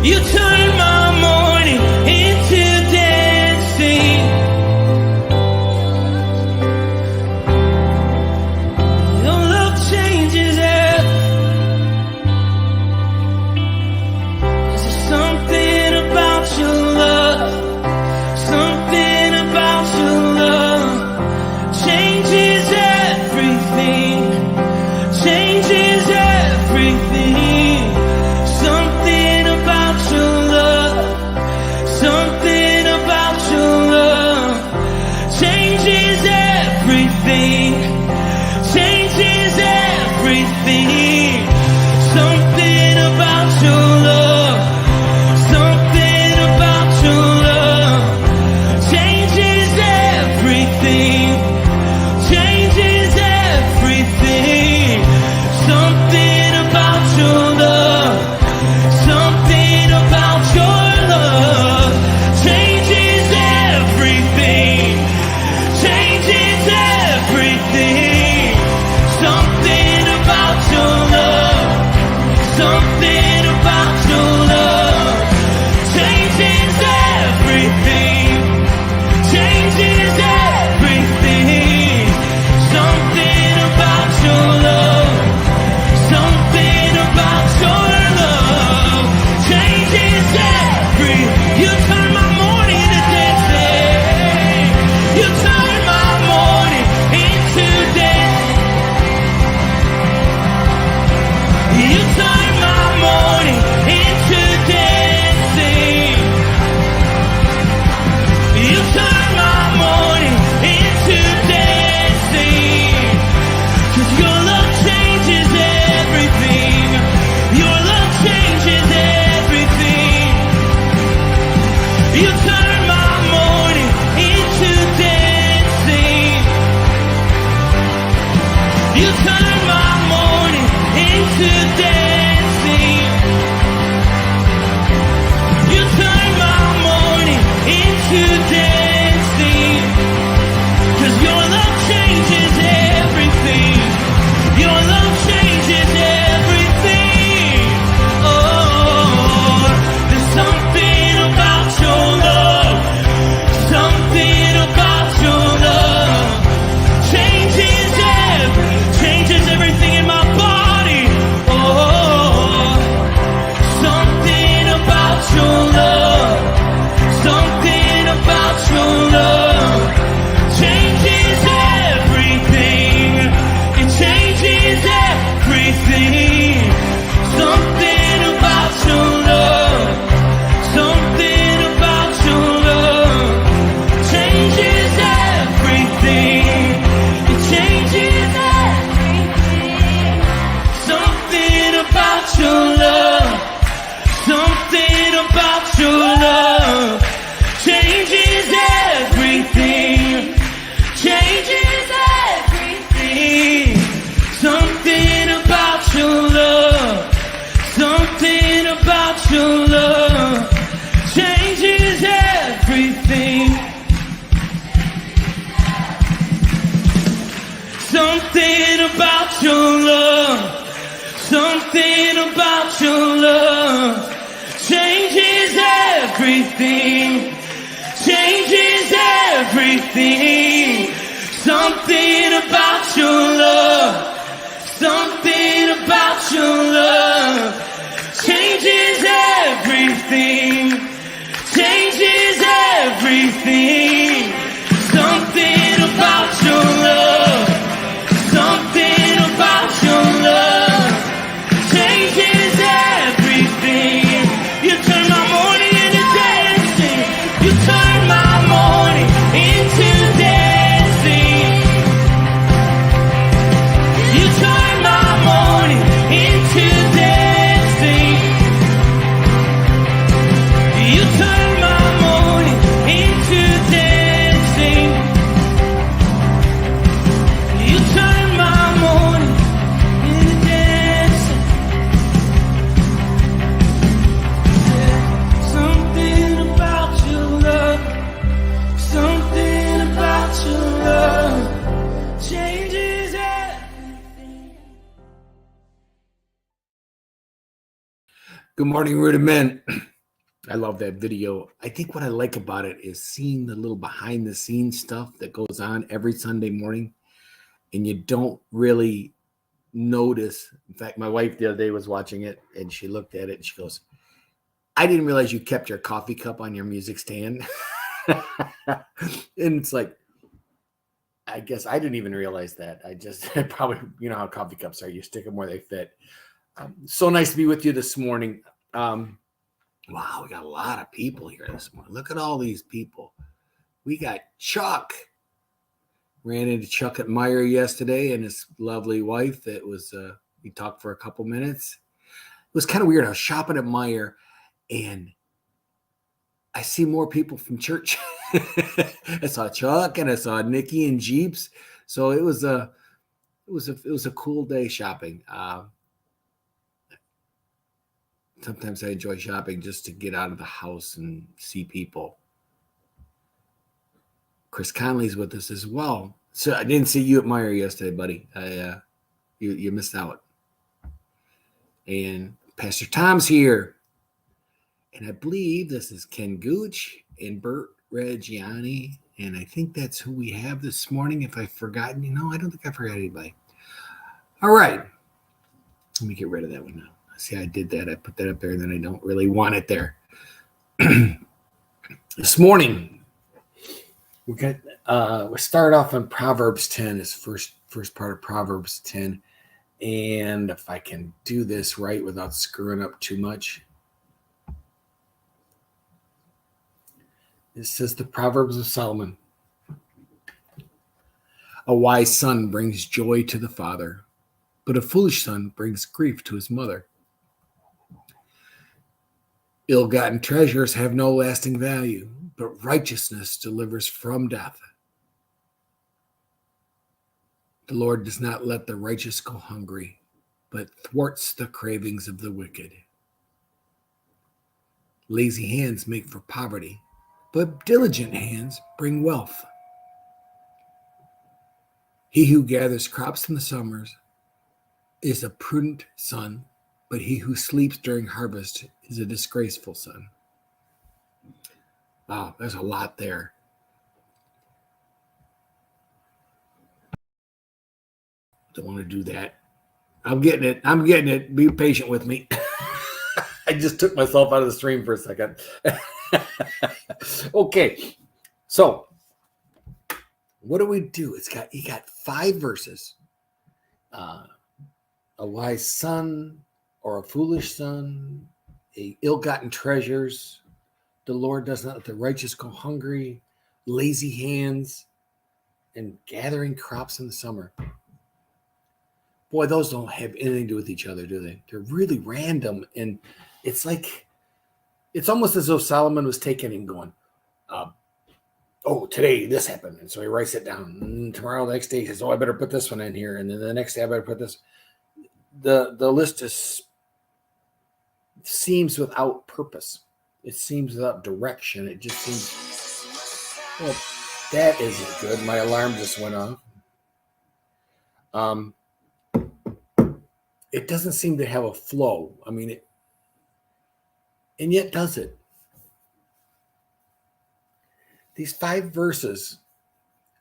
You turn my morning into dancing. Your love changes everything. There's something about your love, something about your love changes everything, changes everything. Something about your love, something about your love changes everything, changes everything. Something about your love, something about your love changes everything, changes everything. Something about your love, something about your love changes everything, changes everything. Something about your love, something about your love changes everything, changes everything. Something about your love, something about your love changes every. You turn my morning into dancing. You turn my morning into dance. You turn my morning into dancing. You turn my morning into dancing. 'Cause your love changes everything. Your love changes everything. You turn my morning into dancing. You turn my morning into dancing. You turn my morning into dancing. 'Cause your love changes everything. Your love changes everything. Oh, there's something about your love, something about your love changes everything in my body. Oh, something about your love, something about your love changes everything. It changes everything. Something about your love, something about your love changes everything. It changes everything. Something about your love, something about your love changes everything, changes everything. Something about your love, something about your love changes everything. Something about your love, something about your love changes everything, changes everything. Something about your love, something about your love changes everything, changes everything. Something about your love, something about your love changes everything. You turn my morning into dancing. You turn my morning into dancing. You turn my morning into dancing. You turn my morning into dancing. You turn my morning into dancing. Something about your love, something about your love changes everything. Good morning, Rudiment. I love that video. I think what I like about it is seeing the little behind the scenes stuff that goes on every Sunday morning, and you don't really notice. In fact, my wife the other day was watching it, and she looked at it and she goes, I didn't realize you kept your coffee cup on your music stand. And it's like, I guess I didn't even realize that. I just probably, you know how coffee cups are. You stick them where they fit. So nice to be with you this morning. Wow, we got a lot of people here this morning. Look at all these people. We got Chuck. Ran into Chuck at Meyer yesterday and his lovely wife. That was, we talked for a couple minutes. It was kind of weird. I was shopping at Meyer and I see more people from church. I saw Chuck and I saw Nikki and Jeeps. So it was a cool day shopping. Sometimes I enjoy shopping just to get out of the house and see people. Chris Conley's with us as well. So I didn't see you at Meyer yesterday, buddy. You missed out. And Pastor Tom's here. And I believe this is Ken Gooch and Bert Reggiani. And I think that's who we have this morning. If I've forgotten, I don't think I forgot anybody. All right. Let me get rid of that one now. See, I did that. I put that up there, and then I don't really want it there. This morning, we'll start off on Proverbs 10, this first part of Proverbs 10. And if I can do this right without screwing up too much. It says the Proverbs of Solomon. A wise son brings joy to the father, but a foolish son brings grief to his mother. Ill-gotten treasures have no lasting value, but righteousness delivers from death. The Lord does not let the righteous go hungry, but thwarts the cravings of the wicked. Lazy hands make for poverty, but diligent hands bring wealth. He who gathers crops in the summers is a prudent son, but he who sleeps during harvest is a disgraceful son. Wow, there's a lot there. Don't want to do that. I'm getting it. Be patient with me. I just took myself out of the stream for a second. Okay, so what do we do? You got 5 verses. A wise son or a foolish son, ill-gotten treasures. The Lord does not let the righteous go hungry, lazy hands, and gathering crops in the summer. Boy, those don't have anything to do with each other, do they? They're really random, and it's almost as though Solomon was taking and going, today this happened, and so he writes it down. And tomorrow, the next day, he says, I better put this one in here, and then the next day, I better put this. The list seems without purpose. It seems without direction. It just seems, well, that isn't good. My alarm just went off. It doesn't seem to have a flow. I mean, and yet does it. These 5 verses,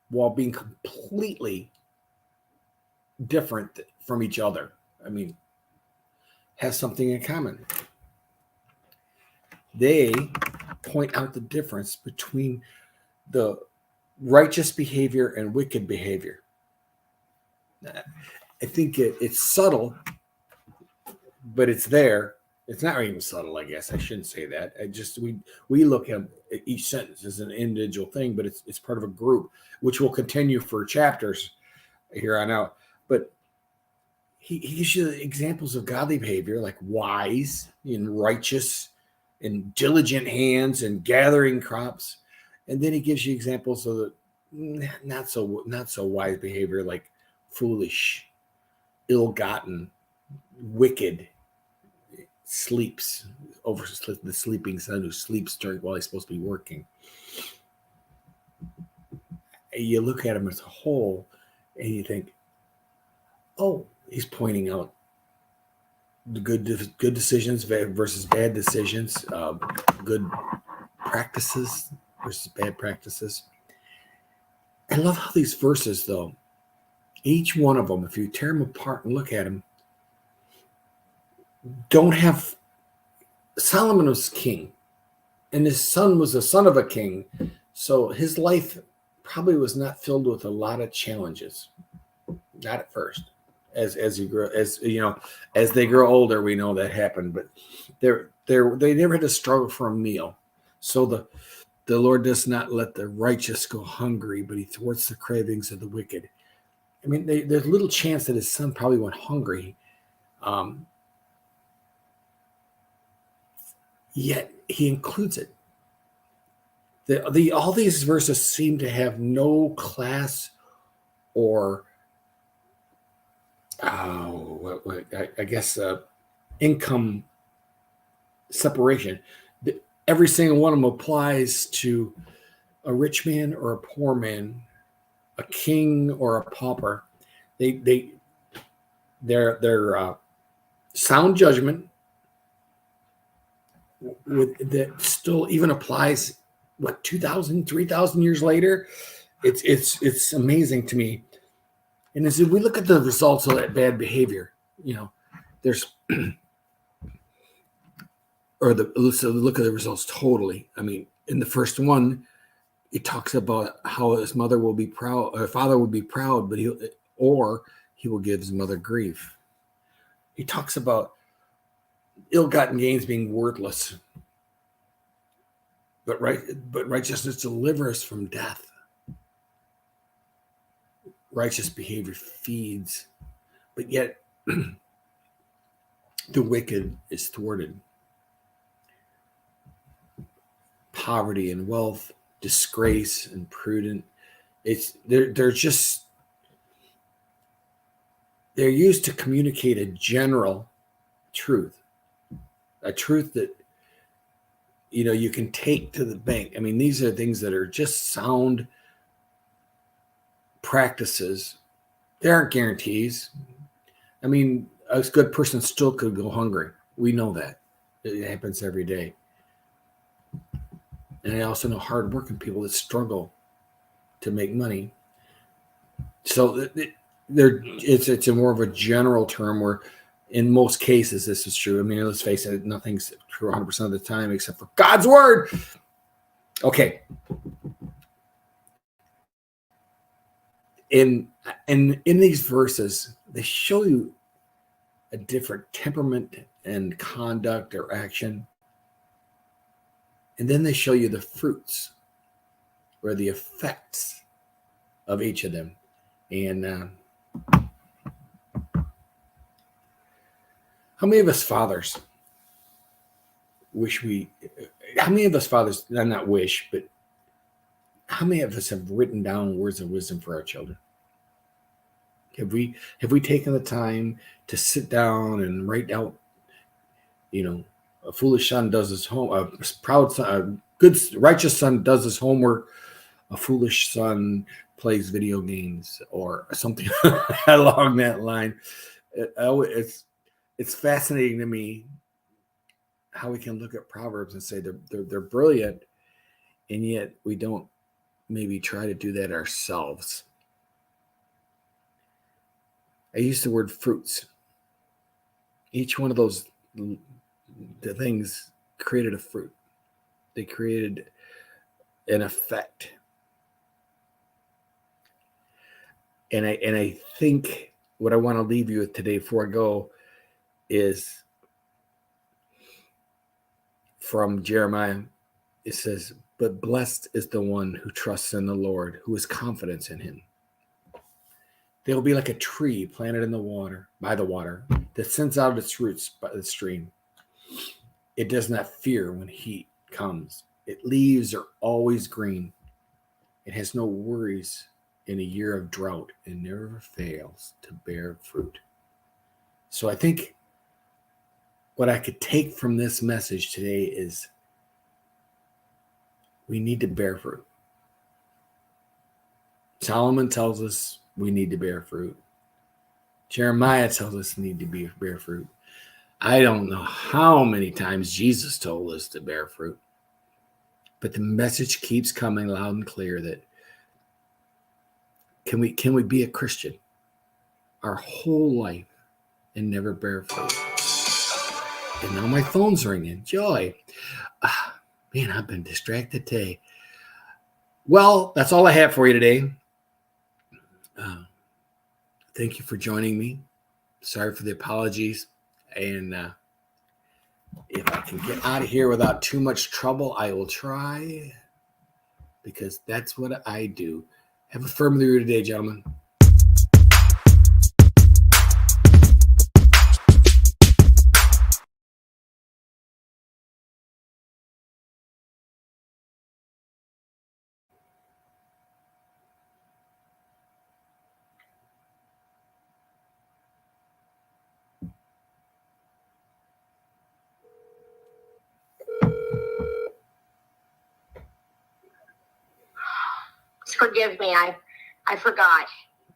while being completely different from each other, have something in common. They point out the difference between the righteous behavior and wicked behavior. I think it's subtle, but it's there. It's not even subtle, I guess. I shouldn't say that. We look at each sentence as an individual thing, but it's part of a group, which will continue for chapters here on out. But he gives you examples of godly behavior, like wise and righteous and diligent hands and gathering crops. And then he gives you examples of the not so wise behavior, like foolish, ill-gotten, wicked, sleeps, the sleeping son who sleeps while he's supposed to be working. You look at him as a whole and you think, he's pointing out good decisions versus bad decisions, good practices versus bad practices. I love how these verses, though, each one of them, if you tear them apart and look at them, don't have. Solomon was king, and his son was the son of a king, so his life probably was not filled with a lot of challenges. Not at first. As you grow, as they grow older, we know that happened, but they never had to struggle for a meal. So the Lord does not let the righteous go hungry, but he thwarts the cravings of the wicked. I mean, there's little chance that his son probably went hungry. Yet he includes it. All these verses seem to have no class or I guess income separation. Every single one of them applies to a rich man or a poor man, a king or a pauper. They're sound judgment that still even applies 2,000, 3,000 years later. It's amazing to me. And as we look at the results of that bad behavior, there's let's look at the results totally. I mean, in the first one, it talks about how his mother will be proud, or father will be proud, but he will give his mother grief. He talks about ill-gotten gains being worthless, but righteousness delivers from death. Righteous behavior feeds, but yet the wicked is thwarted. Poverty and wealth, disgrace and prudent. They're used to communicate a general truth, a truth that you can take to the bank. I mean, these are things that are just sound practices. There aren't guarantees. I mean, a good person still could go hungry. We know that. It happens every day. And I also know hardworking people that struggle to make money. So it's a more of a general term where in most cases this is true. I mean, let's face it, nothing's true 100% of the time except for God's word. Okay. In these verses, they show you a different temperament and conduct or action. And then they show you the fruits or the effects of each of them. And how many of us fathers not wish, but how many of us have written down words of wisdom for our children? Have we taken the time to sit down and write out, a foolish son does his home, a proud son, a good righteous son does his homework, a foolish son plays video games, or something along that line. It's fascinating to me how we can look at Proverbs and say they're brilliant, and yet we don't maybe try to do that ourselves. I use the word fruits. Each one of those the things created a fruit. They created an effect. And I think what I want to leave you with today before I go is from Jeremiah. It says, "But blessed is the one who trusts in the Lord, who has confidence in him. They will be like a tree planted in the water, by the water, that sends out its roots by the stream. It does not fear when heat comes. Its leaves are always green. It has no worries in a year of drought and never fails to bear fruit." So I think what I could take from this message today is we need to bear fruit. Solomon tells us we need to bear fruit. Jeremiah tells us we need to bear fruit. I don't know how many times Jesus told us to bear fruit, but the message keeps coming loud and clear that can we be a Christian our whole life and never bear fruit? And now my phone's ringing. Joy. Man, I've been distracted today. Well, that's all I have for you today. Thank you for joining me. Sorry for the apologies. And if I can get out of here without too much trouble, I will try, because that's what I do. Have a firm year today, gentlemen. Forgive me, I forgot.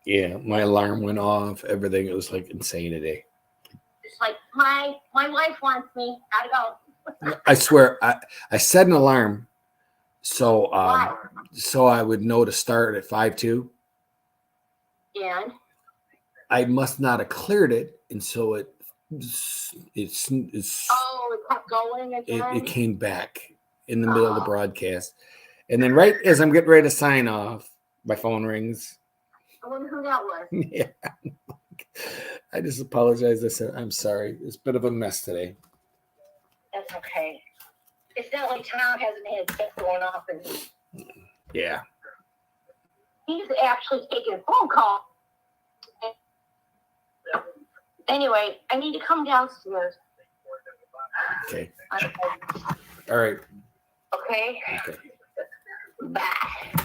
Yeah, my alarm went off. Everything, it was like insane today. It's like my wife wants me. Gotta go. I swear, I set an alarm so Why? so I would know to start at 5:02. And I must not have cleared it, and so it's oh, it kept going again. it came back in the middle of the broadcast, and then right as I'm getting ready to sign off, my phone rings. I wonder who that was. Yeah, I just apologize. I said I'm sorry. It's a bit of a mess today. That's okay. It's not like Tom hasn't had stuff going off, and Yeah. he's actually taking a phone call. Anyway, I need to come downstairs. Okay. All right. Okay. Okay. Bye.